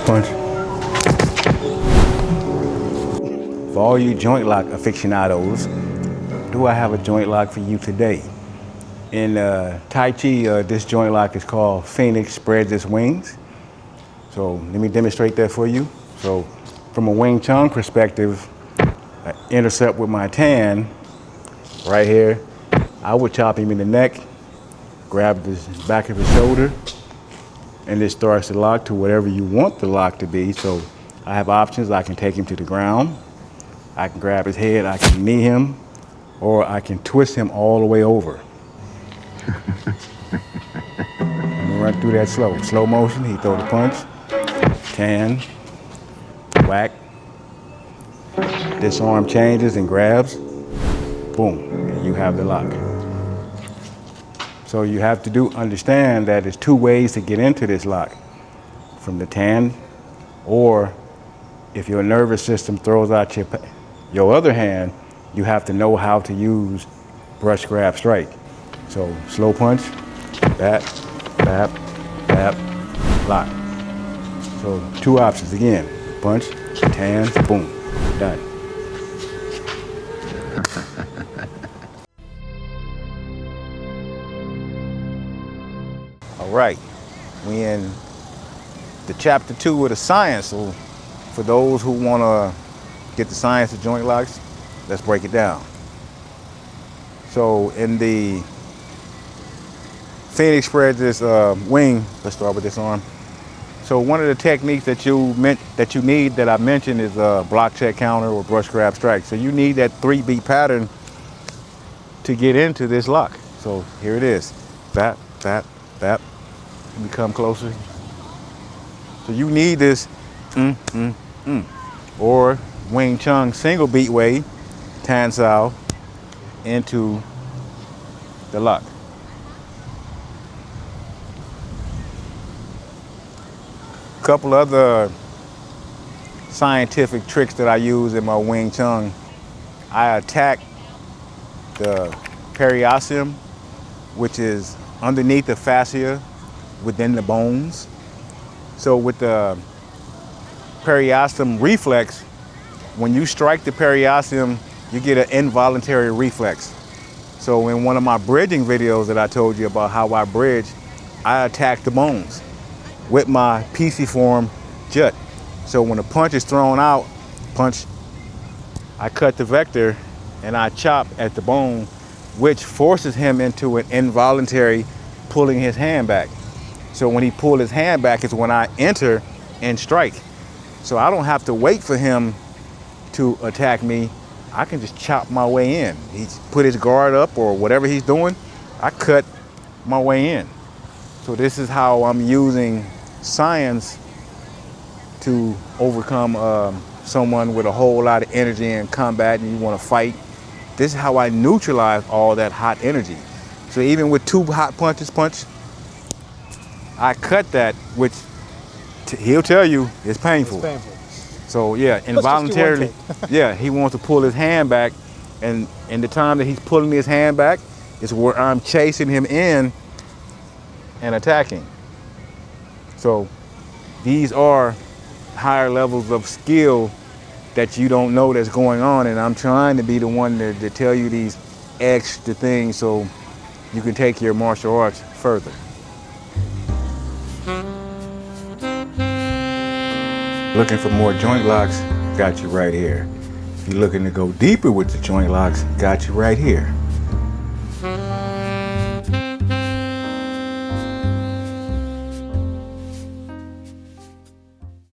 Punch. For all you joint lock aficionados, do I have a joint lock for you today? In Tai Chi, this joint lock is called Phoenix Spreads Its Wings. So let me demonstrate that for you. So from a Wing Chun perspective, I intercept with my tan right here. I would chop him in the neck, grab the back of his shoulder, and this starts the lock to whatever you want the lock to be. So I have options. I can take him to the ground. I can grab his head, I can knee him, or I can twist him all the way over. Let me run through that slow motion. He throw the punch, tan, whack. This arm changes and grabs, boom, and you have the lock. So you have to understand that there's two ways to get into this lock. From the tan, or if your nervous system throws out your other hand, you have to know how to use brush, grab, strike. So slow punch, bat, bap, bap, lock. So two options again, punch, tan, boom, done. All right, we in the chapter 2 of the science. So for those who want to get the science of joint locks, let's break it down. So in the Phoenix Spreads Its wing, let's start with this arm. So one of the techniques that you need that I mentioned is a block, check, counter, or brush, grab, strike. So you need that 3-beat pattern to get into this lock. So here it is, bap, bap, bap. Let me come closer. So you need this or Wing Chun single beat way, tan sao, into the lock. A couple other scientific tricks that I use in my Wing Chun. I attack the periosteum, which is underneath the fascia within the bones. So with the periosteum reflex, when you strike the periosteum, you get an involuntary reflex. So in one of my bridging videos that I told you about how I bridge, I attack the bones with my PC-form jut. So when a punch is thrown out, I cut the vector and I chop at the bone, which forces him into an involuntary pulling his hand back. So when he pulls his hand back is when I enter and strike. So I don't have to wait for him to attack me. I can just chop my way in. He's put his guard up or whatever he's doing, I cut my way in. So this is how I'm using science to overcome someone with a whole lot of energy in combat and you want to fight. This is how I neutralize all that hot energy. So even with 2 hot punches, I cut that, which he'll tell you is painful. It's painful. So yeah, involuntarily, yeah, he wants to pull his hand back, and in the time that he's pulling his hand back is where I'm chasing him in and attacking. So these are higher levels of skill that you don't know that's going on, and I'm trying to be the one to tell you these extra things so you can take your martial arts further. Looking for more joint locks? Got you right here. If you're looking to go deeper with the joint locks, got you right here.